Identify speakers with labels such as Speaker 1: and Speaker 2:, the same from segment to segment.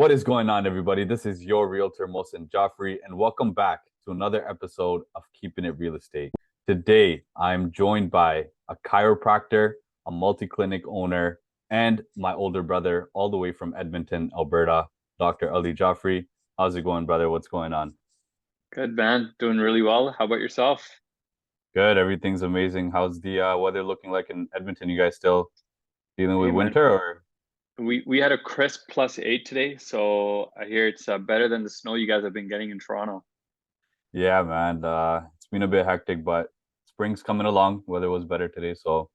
Speaker 1: What is going on, everybody? This is your realtor, Mohsen Jaffrey, and welcome back to another episode of Keeping It Real Estate. Today, I'm joined by a chiropractor, a multi-clinic owner, and my older brother, all the way from Edmonton, Alberta, Dr.Ali Jaffery. How's it going, brother? What's going on?
Speaker 2: Good, man. Doing really well. How about yourself?
Speaker 1: Good. Everything's amazing. How's the weather looking like in Edmonton? You guys still dealing with
Speaker 2: Hey, man.
Speaker 1: winter or?
Speaker 2: We had a crisp +8 today, so I hear it's better than the snow you guys have been getting in Toronto.
Speaker 1: Yeah, man. It's been a bit hectic, but spring's coming along. Weather was better today, so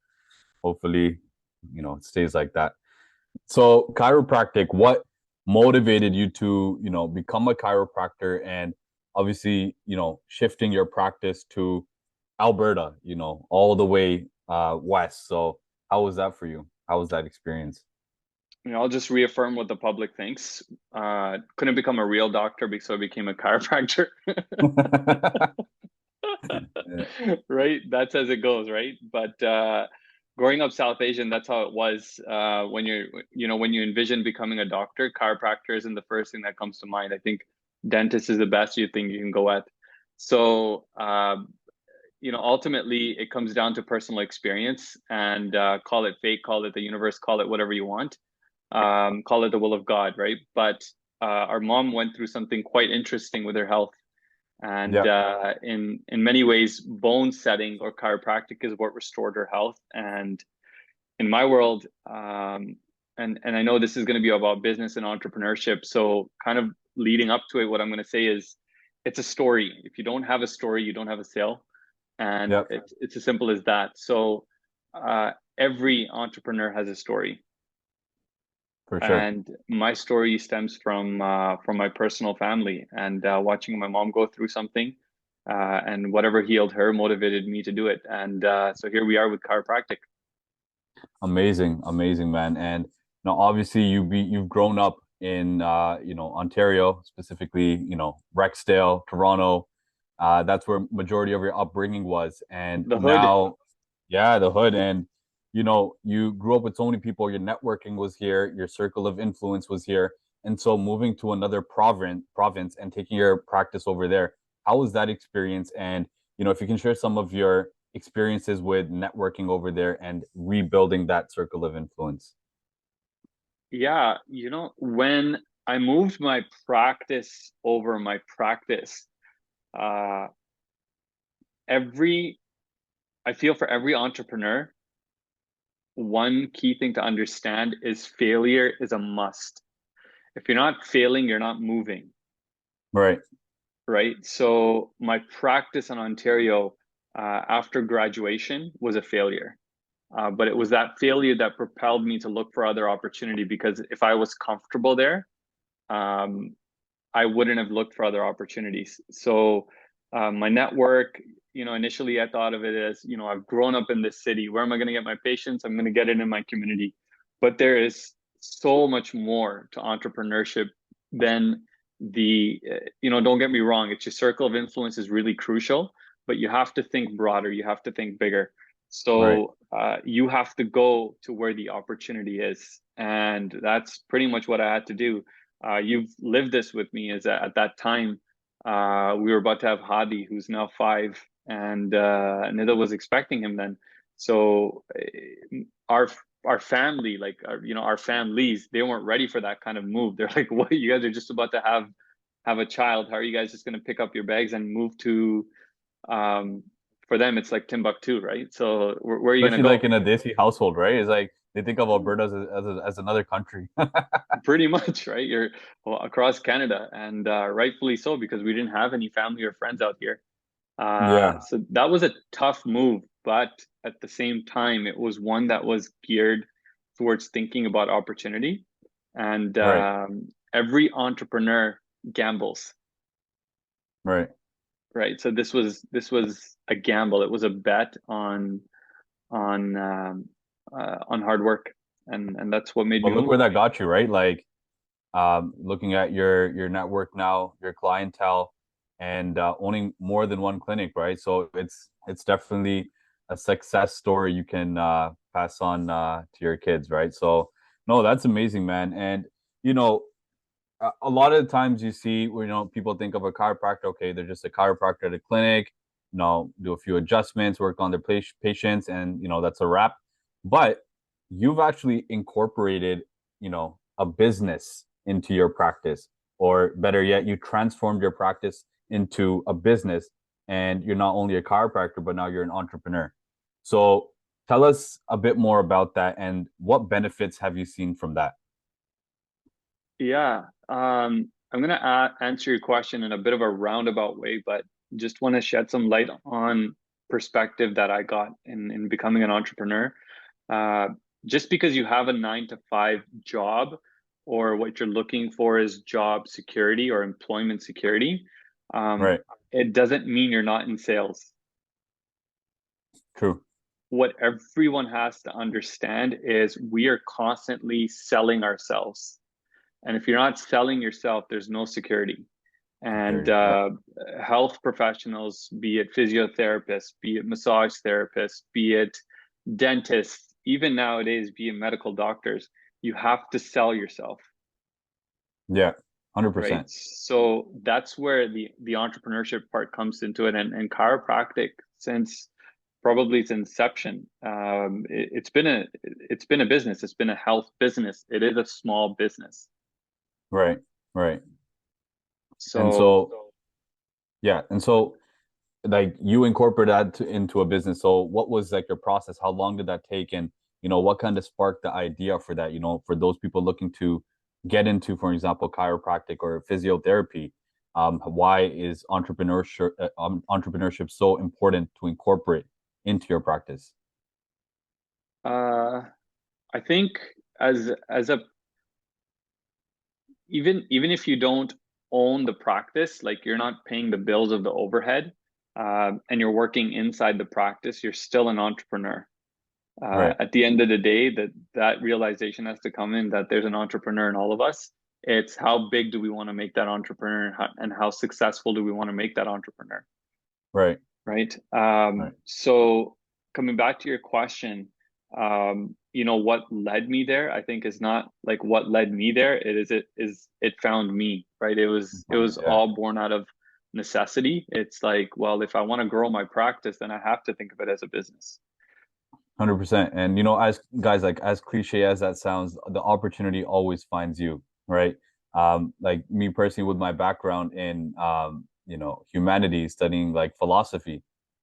Speaker 1: hopefully, it stays like that. So, chiropractic, what motivated you to, become a chiropractor and obviously, shifting your practice to Alberta, all the way west. So, how was that for you? How was that experience?
Speaker 2: I'll just reaffirm what the public thinks. Couldn't become a real doctor, so I became a chiropractor.
Speaker 1: Yeah.
Speaker 2: Right? That's as it goes, right? But growing up South Asian, that's how it was. When you envision becoming a doctor, chiropractor isn't the first thing that comes to mind. I think dentist is the best you think you can go at. So, ultimately it comes down to personal experience and call it fate, call it the universe, call it whatever you want, call it the will of God, right? But our mom went through something quite interesting with her health, and
Speaker 1: Yeah.
Speaker 2: in many ways, bone setting or chiropractic is what restored her health. And in my world, and I know this is going to be about business and entrepreneurship, so kind of leading up to it, what I'm going to say is, it's a story. If you don't have a story, you don't have a sale, and
Speaker 1: Yeah,
Speaker 2: it's as simple as that. So every entrepreneur has a story,
Speaker 1: for sure.
Speaker 2: and my story stems from my personal family and watching my mom go through something, and whatever healed her motivated me to do it, and so here we are with chiropractic.
Speaker 1: Amazing, amazing, man. And now obviously you've grown up in Ontario, specifically, Rexdale, Toronto. That's where majority of your upbringing was. And
Speaker 2: The hood.
Speaker 1: now, yeah, the hood. And you grew up with so many people, your networking was here, your circle of influence was here. And so moving to another province and taking your practice over there, how was that experience? And if you can share some of your experiences with networking over there and rebuilding that circle of influence.
Speaker 2: Yeah, when I moved my practice over, uh, every I feel for every entrepreneur, one key thing to understand is failure is a must. If you're not failing, you're not moving,
Speaker 1: Right.
Speaker 2: right? So my practice in Ontario after graduation was a failure. But it was that failure that propelled me to look for other opportunity, because if I was comfortable there, um, I wouldn't have looked for other opportunities. So my network, initially I thought of it as, I've grown up in this city. Where am I going to get my patients? I'm going to get it in my community. But there is so much more to entrepreneurship than don't get me wrong, it's your circle of influence is really crucial, but you have to think broader. You have to think bigger.
Speaker 1: Right.
Speaker 2: So you have to go to where the opportunity is. And that's pretty much what I had to do. You've lived this with me. Is that at that time we were about to have Hadi, who's now 5, and Nida was expecting him then. So our our family, like our families, they weren't ready for that kind of move. They're like, "What? You guys are just about to have a child. How are you guys just going to pick up your bags and move to?" Um, for them, it's like Timbuktu, right? So where are you going
Speaker 1: Especially
Speaker 2: to
Speaker 1: like
Speaker 2: go?
Speaker 1: in a Desi household, right? It's like they think of Alberta as another country.
Speaker 2: Pretty much, right? You're well, across Canada, and rightfully so, because we didn't have any family or friends out here.
Speaker 1: Yeah.
Speaker 2: So that was a tough move, but at the same time, it was one that was geared towards thinking about opportunity. And
Speaker 1: Right.
Speaker 2: every entrepreneur gambles,
Speaker 1: Right.
Speaker 2: right? So this was a gamble. It was a bet on on hard work, and that's what made me
Speaker 1: But look
Speaker 2: move.
Speaker 1: where that got you, right? Like looking at your network now, your clientele, and owning more than one clinic, right? So it's definitely a success story you can pass on to your kids, right? So no, that's amazing, man. And you know, a lot of the times you see where, people think of a chiropractor, okay, they're just a chiropractor at a clinic, do a few adjustments, work on their patients, and that's a wrap. But you've actually incorporated, a business into your practice, or better yet, you transformed your practice into a business, and you're not only a chiropractor, but now you're an entrepreneur. So tell us a bit more about that, and what benefits have you seen from that?
Speaker 2: Yeah, I'm going to answer your question in a bit of a roundabout way, but just want to shed some light on perspective that I got in becoming an entrepreneur. Uh, just because you have a 9 to 5 job, or what you're looking for is job security or employment security, um,
Speaker 1: Right.
Speaker 2: it doesn't mean you're not in sales.
Speaker 1: True.
Speaker 2: What everyone has to understand is we are constantly selling ourselves. And if you're not selling yourself, there's no security. And
Speaker 1: Security. Yep.
Speaker 2: health professionals, be it physiotherapists, be it massage therapists, be it dentists, even nowadays, be it medical doctors, you have to sell yourself,
Speaker 1: Yeah.
Speaker 2: right?
Speaker 1: 100%.
Speaker 2: So that's where the entrepreneurship part comes into it. And chiropractic, since probably its inception, it's been a business. It's been a health business. It is a small business.
Speaker 1: Right. Right. And
Speaker 2: So
Speaker 1: so, yeah. And so, like, you incorporate that into a business. So what was like your process? How long did that take? And, what kind of sparked the idea for that, for those people looking to get into, for example, chiropractic or physiotherapy? Why is entrepreneurship so important to incorporate into your practice?
Speaker 2: uh, I think as a even if you don't own the practice, like you're not paying the bills of the overhead, and you're working inside the practice, you're still an entrepreneur.
Speaker 1: Right.
Speaker 2: At the end of the day, that realization has to come in that there's an entrepreneur in all of us. It's how big do we want to make that entrepreneur, and how successful do we want to make that entrepreneur,
Speaker 1: Right.
Speaker 2: right?
Speaker 1: Right.
Speaker 2: So coming back to your question, what led me there, I think is not like what led me there. It found me, right? It was
Speaker 1: Yeah.
Speaker 2: all born out of necessity. It's like, well, if I want to grow my practice, then I have to think of it as a business.
Speaker 1: 100%. And as guys, like, as cliche as that sounds, the opportunity always finds you, right? Like me personally, with my background in humanities, studying like philosophy,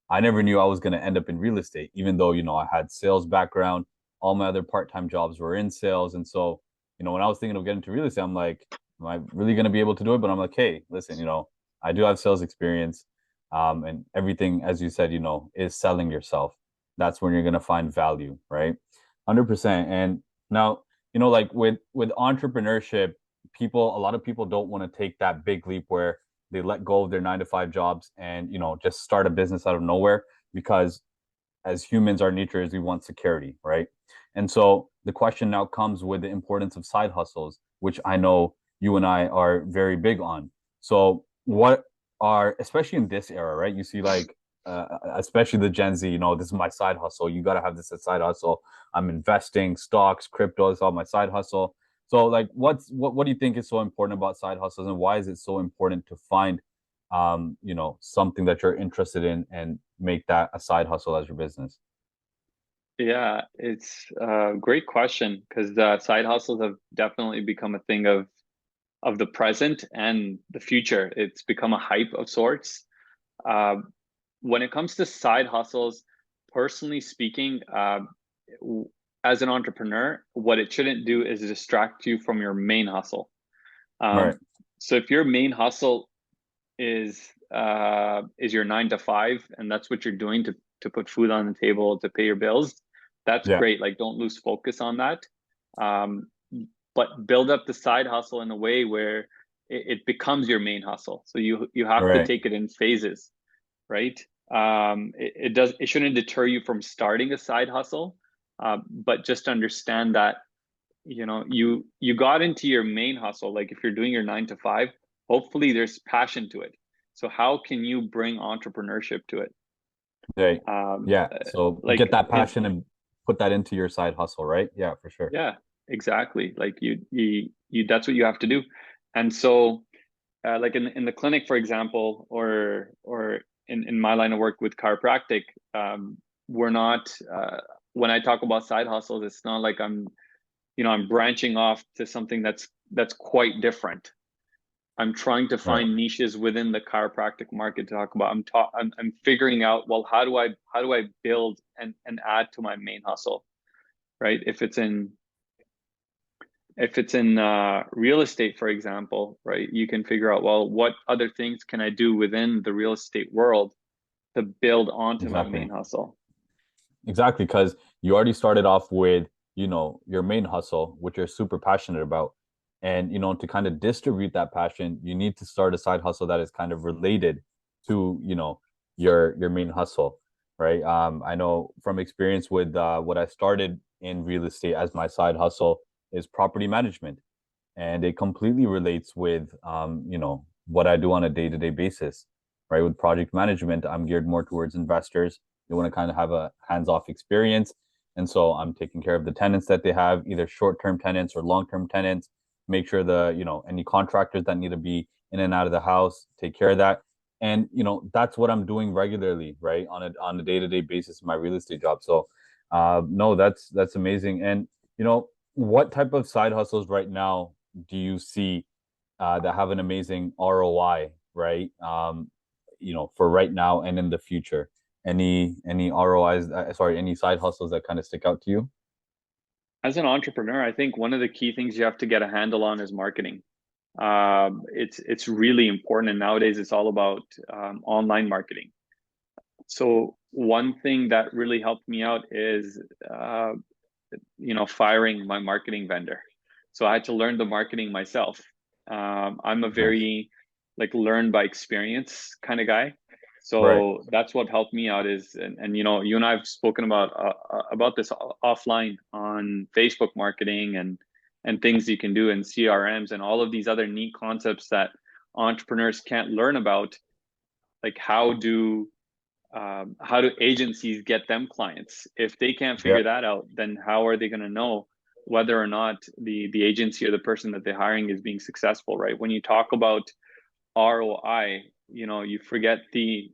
Speaker 1: I never knew I was going to end up in real estate, even though I had sales background. All my other part-time jobs were in sales, and so when I was thinking of getting into real estate, I'm like, am I really going to be able to do it? But I'm like, hey, listen, I do have sales experience, and everything, as you said, is selling yourself. That's when you're going to find value, right? 100%. And now, like with entrepreneurship, a lot of people don't want to take that big leap where they let go of their 9 to 5 jobs and just start a business out of nowhere, because as humans, our nature is we want security, right? And so the question now comes with the importance of side hustles, which I know you and I are very big on. So what are, especially in this era, right? You see, like, especially the Gen Z, this is my side hustle. You got to have this as side hustle. I'm investing stocks, crypto, it's all my side hustle. So, like, what do you think is so important about side hustles, and why is it so important to find something that you're interested in and make that a side hustle as your business?
Speaker 2: Yeah, it's a great question, because the side hustles have definitely become a thing of the present and the future. It's become a hype of sorts. Uh, when it comes to side hustles, personally speaking, as an entrepreneur, what it shouldn't do is distract you from your main hustle.
Speaker 1: Right.
Speaker 2: Um, so if your main hustle is your 9 to 5, and that's what you're doing to put food on the table, to pay your bills, that's
Speaker 1: Yeah.
Speaker 2: great. Like, don't lose focus on that. Um, but build up the side hustle in a way where it becomes your main hustle. So you have to
Speaker 1: Right.
Speaker 2: take it in phases, right? It shouldn't deter you from starting a side hustle, but just understand that you got into your main hustle. Like, if you're doing your 9 to 5, hopefully there's passion to it. So how can you bring entrepreneurship to it?
Speaker 1: Right.
Speaker 2: Um,
Speaker 1: Yeah.
Speaker 2: uh,
Speaker 1: So get
Speaker 2: like
Speaker 1: that
Speaker 2: it,
Speaker 1: passion and put that into your side hustle, right? Yeah, for sure.
Speaker 2: yeah, exactly. Like you, that's what you have to do. And so, like in the clinic, for example, or in my line of work with chiropractic, we're not. When I talk about side hustles, it's not like I'm branching off to something that's quite different. I'm trying to
Speaker 1: Right.
Speaker 2: find niches within the chiropractic market to talk about. I'm figuring out, well, how do I build and add to my main hustle, right? If it's in real estate, for example, right, you can figure out, well, what other things can I do within the real estate world to build onto my
Speaker 1: Exactly.
Speaker 2: main hustle?
Speaker 1: Exactly, because you already started off with, your main hustle, which you're super passionate about. And, to kind of distribute that passion, you need to start a side hustle that is kind of related to, your main hustle, right? I know from experience with what I started in real estate as my side hustle is property management. And it completely relates with, what I do on a day-to-day basis, right? With project management, I'm geared more towards investors. They want to kind of have a hands-off experience. And so I'm taking care of the tenants that they have, either short-term tenants or long-term tenants, make sure any contractors that need to be in and out of the house, take care of that. And that's what I'm doing regularly, right? On a day-to-day basis in my real estate job. So no, that's amazing. And what type of side hustles right now do you see that have an amazing ROI, right? For right now and in the future. Any ROIs, sorry, any side hustles that kind of stick out to you?
Speaker 2: As an entrepreneur, I think one of the key things you have to get a handle on is marketing. It's really important, and nowadays it's all about online marketing. So one thing that really helped me out is firing my marketing vendor. So I had to learn the marketing myself. I'm a
Speaker 1: Nice.
Speaker 2: very like learn by experience kind of guy.
Speaker 1: Right.
Speaker 2: So that's what helped me out is, and you and I have spoken about this offline on Facebook marketing and things you can do in CRMs and all of these other neat concepts that entrepreneurs can't learn about, like how do agencies get them clients? If they can't
Speaker 1: Yeah.
Speaker 2: figure that out, then how are they going to know whether or not the agency or the person that they're hiring is being successful, right? When you talk about ROI, you forget you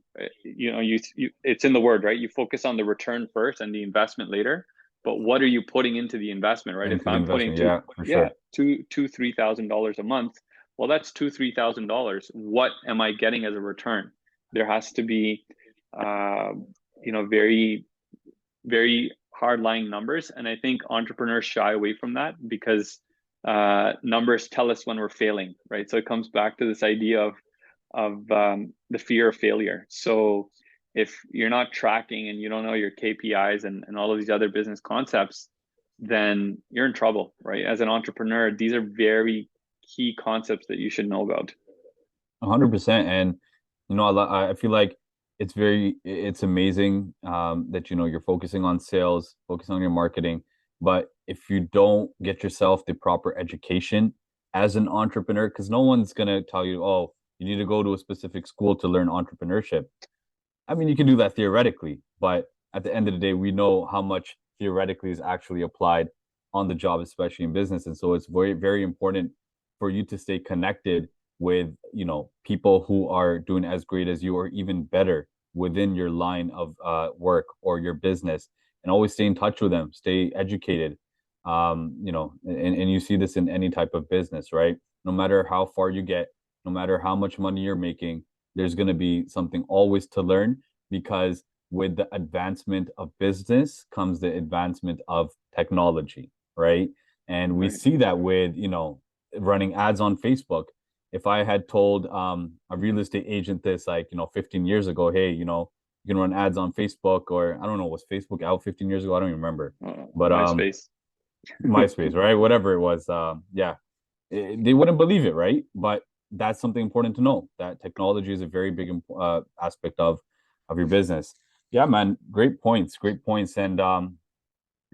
Speaker 2: it's in the word, right? You focus on the return first and the investment later. But what are you putting into the investment, right? If
Speaker 1: Into the
Speaker 2: I'm putting
Speaker 1: investment. Yeah, for sure.
Speaker 2: $3,000 a month, well, that's $3,000. What am I getting as a return? There has to be uh, very, very hard lying numbers. And I think entrepreneurs shy away from that because numbers tell us when we're failing, right? So it comes back to this idea of the fear of failure. So if you're not tracking and you don't know your KPIs and all of these other business concepts, then you're in trouble, right? As an entrepreneur, these are very key concepts that you should know about.
Speaker 1: 100%. And I feel like it's amazing that you're focusing on sales, focusing on your marketing. But if you don't get yourself the proper education as an entrepreneur, because no one's gonna tell you, oh, you need to go to a specific school to learn entrepreneurship. I mean, you can do that theoretically, but at the end of the day, we know how much theoretically is actually applied on the job, especially in business. And so it's very, very important for you to stay connected with, people who are doing as great as you or even better within your line of work or your business, and always stay in touch with them, stay educated. And you see this in any type of business, right? No matter how far you get, no matter how much money you're making, there's going to be something always to learn, because with the advancement of business comes the advancement of technology, right? And we
Speaker 2: Right.
Speaker 1: see that with, running ads on Facebook. If I had told a real estate agent this, like, 15 years ago, hey, you can run ads on Facebook, or I don't know, was Facebook out 15 years ago? I don't even remember. But
Speaker 2: MySpace.
Speaker 1: MySpace, right? Whatever it was. Yeah, they wouldn't believe it, right? But that's something important to know, that technology is a very big aspect of your business. Yeah, man, great points, and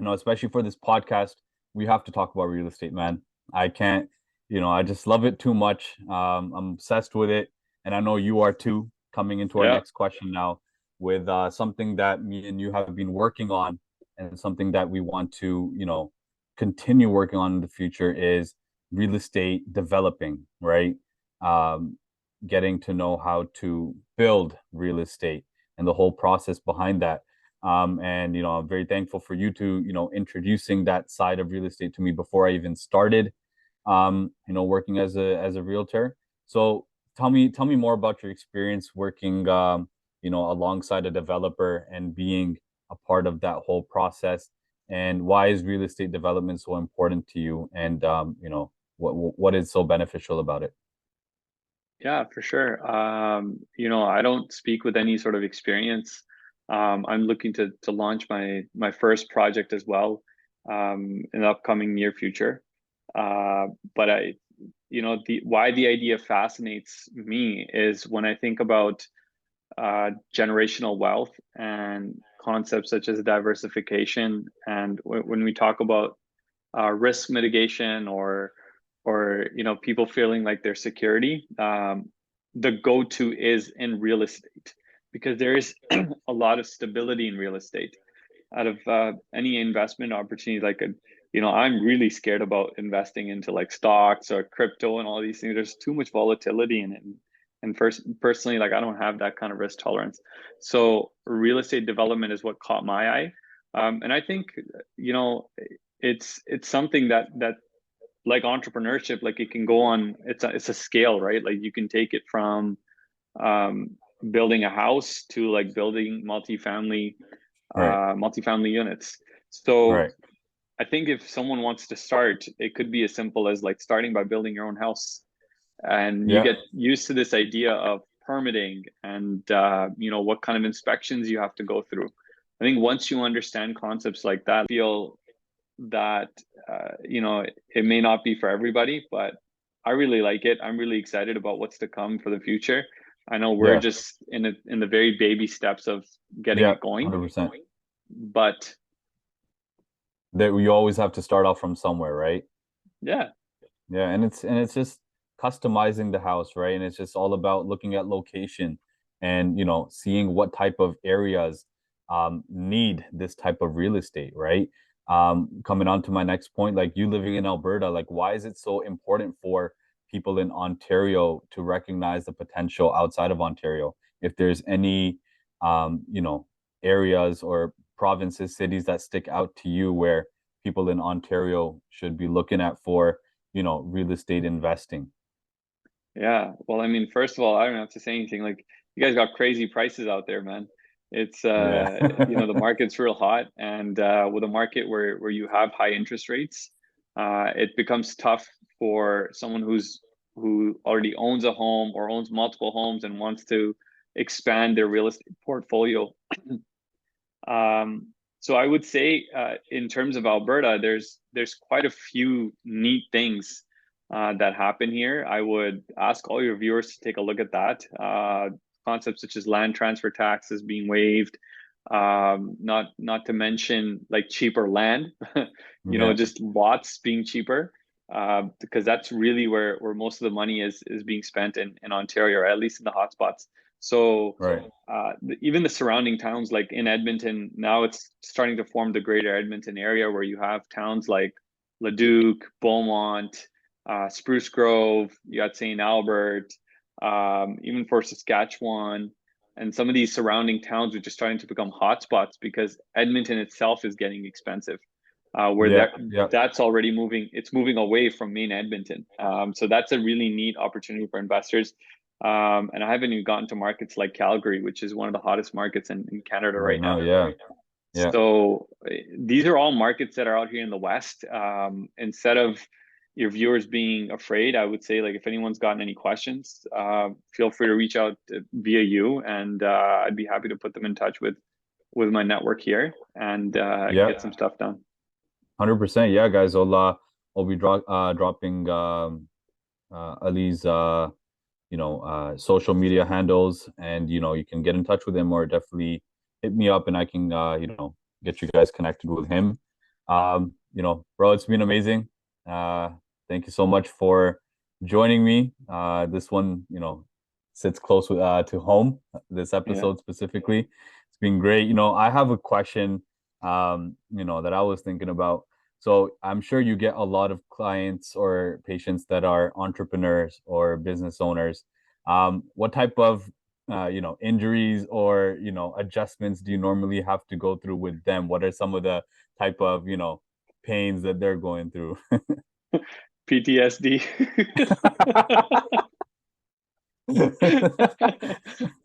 Speaker 1: especially for this podcast, we have to talk about real estate, man. I can't, I just love it too much. I'm obsessed with it, and I know you are too. Coming into our
Speaker 2: Yeah.
Speaker 1: next question now, with something that me and you have been working on, and something that we want to, continue working on in the future is real estate developing, right? Um, Getting to know how to build real estate and the whole process behind that. And I'm very thankful for you to, introducing that side of real estate to me before I even started, working as a realtor. So tell me more about your experience working, alongside a developer and being a part of that whole process. And why is real estate development so important to you? And what is so beneficial about it?
Speaker 2: Yeah, for sure. I don't speak with any sort of experience. I'm looking to launch my first project as well, in the upcoming near future. But the why the idea fascinates me is when I think about generational wealth and concepts such as diversification, and when we talk about risk mitigation, or people feeling like their security, the go-to is in real estate, because there is a lot of stability in real estate. Out of any investment opportunity, I'm really scared about investing into like stocks or crypto and all these things. There's too much volatility in it. And personally, like I don't have that kind of risk tolerance. So real estate development is what caught my eye. And I think, you know, it's something that like entrepreneurship, like it can go on, it's a scale, right? Like you can take it from um, building a house to like building
Speaker 1: Right,
Speaker 2: multifamily units. So
Speaker 1: right.
Speaker 2: I think if someone wants to start, it could be as simple as like starting by building your own house, and you
Speaker 1: Yeah,
Speaker 2: get used to this idea of permitting and what kind of inspections you have to go through. I think once you understand concepts like that, feel that it may not be for everybody, but I really like it. I'm really excited about what's to come for the future. I know we're
Speaker 1: yeah,
Speaker 2: just in the very baby steps of getting
Speaker 1: yeah,
Speaker 2: it going,
Speaker 1: 100%.
Speaker 2: but
Speaker 1: That you always have to start off from somewhere, right?
Speaker 2: yeah,
Speaker 1: Yeah, and it's just customizing the house, right? And it's just all about looking at location and seeing what type of areas need this type of real estate, right? Coming on to my next point, like you living in Alberta, like why is it so important for people in Ontario to recognize the potential outside of Ontario? If there's any areas or provinces, cities that stick out to you where people in Ontario should be looking at for real estate investing.
Speaker 2: yeah. Well, I mean, first of all, I don't have to say anything. Like, you guys got crazy prices out there, man. It's
Speaker 1: Yeah.
Speaker 2: the market's real hot, and with a market where you have high interest rates, it becomes tough for someone who already owns a home or owns multiple homes and wants to expand their real estate portfolio. So I would say, in terms of Alberta, there's quite a few neat things that happen here. I would ask all your viewers to take a look at that. Concepts such as land transfer taxes being waived, not to mention like cheaper land,
Speaker 1: Yeah.
Speaker 2: just lots being cheaper, because that's really where most of the money is being spent in Ontario, or at least in the hotspots. So
Speaker 1: Right.
Speaker 2: even the surrounding towns, like in Edmonton, now it's starting to form the greater Edmonton area, where you have towns like Leduc, Beaumont, Spruce Grove, you got St. Albert, even for Saskatchewan, and some of these surrounding towns which are starting to become hotspots because Edmonton itself is getting expensive. Where
Speaker 1: Yeah. Yeah.
Speaker 2: that's already moving, it's moving away from main Edmonton. So that's a really neat opportunity for investors. And I haven't even gotten to markets like Calgary, which is one of the hottest markets in Canada
Speaker 1: Right
Speaker 2: right
Speaker 1: now.
Speaker 2: now.
Speaker 1: Yeah. Yeah.
Speaker 2: So these are all markets that are out here in the West. Instead of your viewers being afraid, I would say, like, if anyone's gotten any questions, feel free to reach out via you, and I'd be happy to put them in touch with my network here, and
Speaker 1: Yeah.
Speaker 2: get some stuff done.
Speaker 1: 100%. Yeah, guys. I'll be dropping Ali's social media handles, and you can get in touch with him or definitely hit me up and I can get you guys connected with him. Bro, it's been amazing. Uh thank you so much for joining me. This one, sits close to home, this
Speaker 2: Yeah.
Speaker 1: episode specifically. It's been great. I have a question that I was thinking about. So I'm sure you get a lot of clients or patients that are entrepreneurs or business owners. What type of injuries or adjustments do you normally have to go through with them? What are some of the type of pains that they're going through?
Speaker 2: PTSD.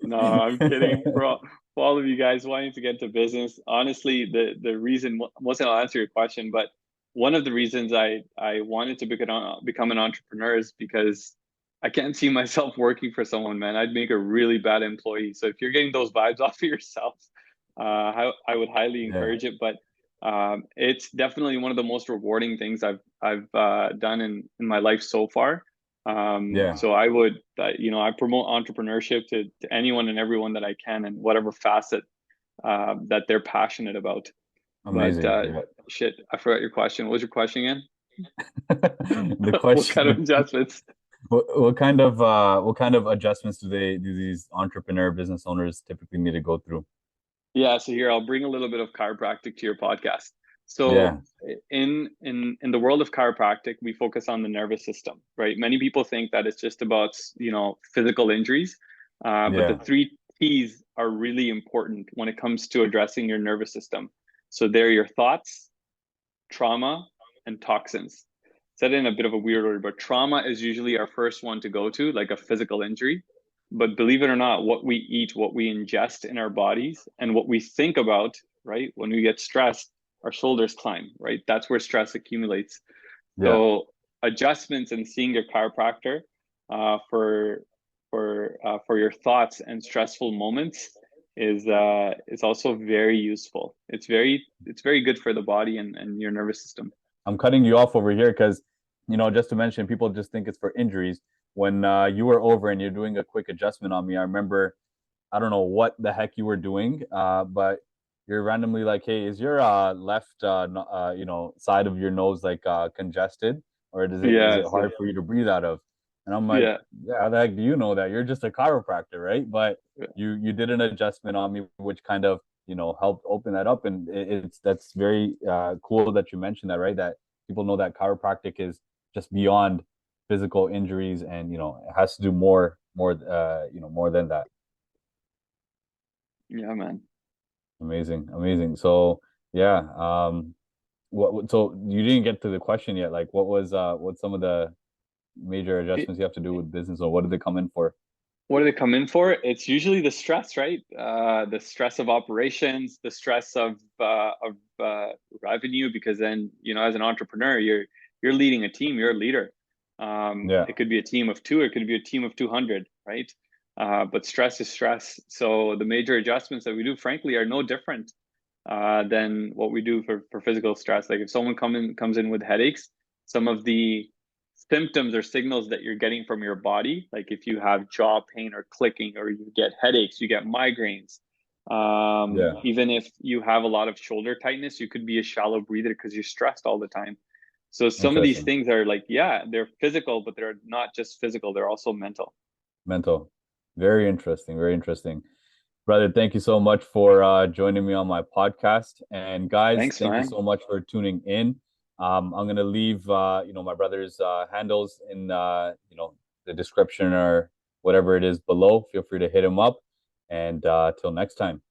Speaker 2: No, I'm kidding. For all of you guys wanting to get to business, honestly, the reason, mostly I'll answer your question, but one of the reasons I wanted to become an entrepreneur is because I can't see myself working for someone, man. I'd make a really bad employee. So if you're getting those vibes off of yourself, I would highly
Speaker 1: Yeah,
Speaker 2: encourage it. But it's definitely one of the most rewarding things I've done in my life so far.
Speaker 1: yeah,
Speaker 2: So I would, I promote entrepreneurship to anyone and everyone that I can in whatever facet that they're passionate about. But
Speaker 1: amazing. Yeah.
Speaker 2: shit, I forgot your question. What was your question again?
Speaker 1: The
Speaker 2: What
Speaker 1: question,
Speaker 2: kind of adjustments?
Speaker 1: what kind of adjustments do these entrepreneur business owners typically need to go through?
Speaker 2: Yeah, so here I'll bring a little bit of chiropractic to your podcast. So
Speaker 1: Yeah,
Speaker 2: in the world of chiropractic, we focus on the nervous system, right? Many people think that it's just about, physical injuries, but the
Speaker 1: yeah,
Speaker 2: three T's are really important when it comes to addressing your nervous system. So they're your thoughts, trauma, and toxins. Said in a bit of a weird order, but trauma is usually our first one to go to, like a physical injury. But believe it or not, what we eat, what we ingest in our bodies, and what we think about, right? When we get stressed, our shoulders climb, right? That's where stress accumulates.
Speaker 1: yeah.
Speaker 2: So adjustments and seeing your chiropractor uh, for for your thoughts and stressful moments is also very useful. It's very good for the body and your nervous system.
Speaker 1: I'm cutting you off over here because, just to mention, people just think it's for injuries. When you were over and you're doing a quick adjustment on me, I remember, I don't know what the heck you were doing, but you're randomly like, "Hey, is your left, side of your nose like congested, or is it
Speaker 2: Yes,
Speaker 1: hard for you to breathe out of?" And I'm like,
Speaker 2: yeah,
Speaker 1: "Yeah, how the heck do you know that? You're just a chiropractor, right?" But
Speaker 2: yeah,
Speaker 1: you did an adjustment on me, which kind of helped open that up, and that's very cool that you mentioned that, right? That people know that chiropractic is just beyond physical injuries, and it has to do more than that.
Speaker 2: yeah, man.
Speaker 1: Amazing, amazing. So yeah, so you didn't get to the question yet. Like, what's some of the major adjustments you have to do with business, or what did they come in for?
Speaker 2: What do they come in for? It's usually the stress, right? The stress of operations, the stress of revenue, because then as an entrepreneur, you're leading a team, you're a leader.
Speaker 1: Yeah,
Speaker 2: It could be a team of two, it could be a team of 200, right? But stress is stress. So the major adjustments that we do, frankly, are no different than what we do for physical stress. Like if someone comes in with headaches, some of the symptoms or signals that you're getting from your body, like if you have jaw pain or clicking, or you get headaches, you get migraines.
Speaker 1: yeah.
Speaker 2: Even if you have a lot of shoulder tightness, you could be a shallow breather because you're stressed all the time. So some of these
Speaker 1: Interesting.
Speaker 2: things are like, yeah, they're physical, but they're not just physical, they're also mental.
Speaker 1: Mental. Very interesting. Very interesting. Brother, thank you so much for joining me on my podcast. And guys,
Speaker 2: Thanks,
Speaker 1: thank you
Speaker 2: man.
Speaker 1: so much for tuning in. I'm gonna leave my brother's handles in the description or whatever it is below. Feel free to hit him up. And till next time.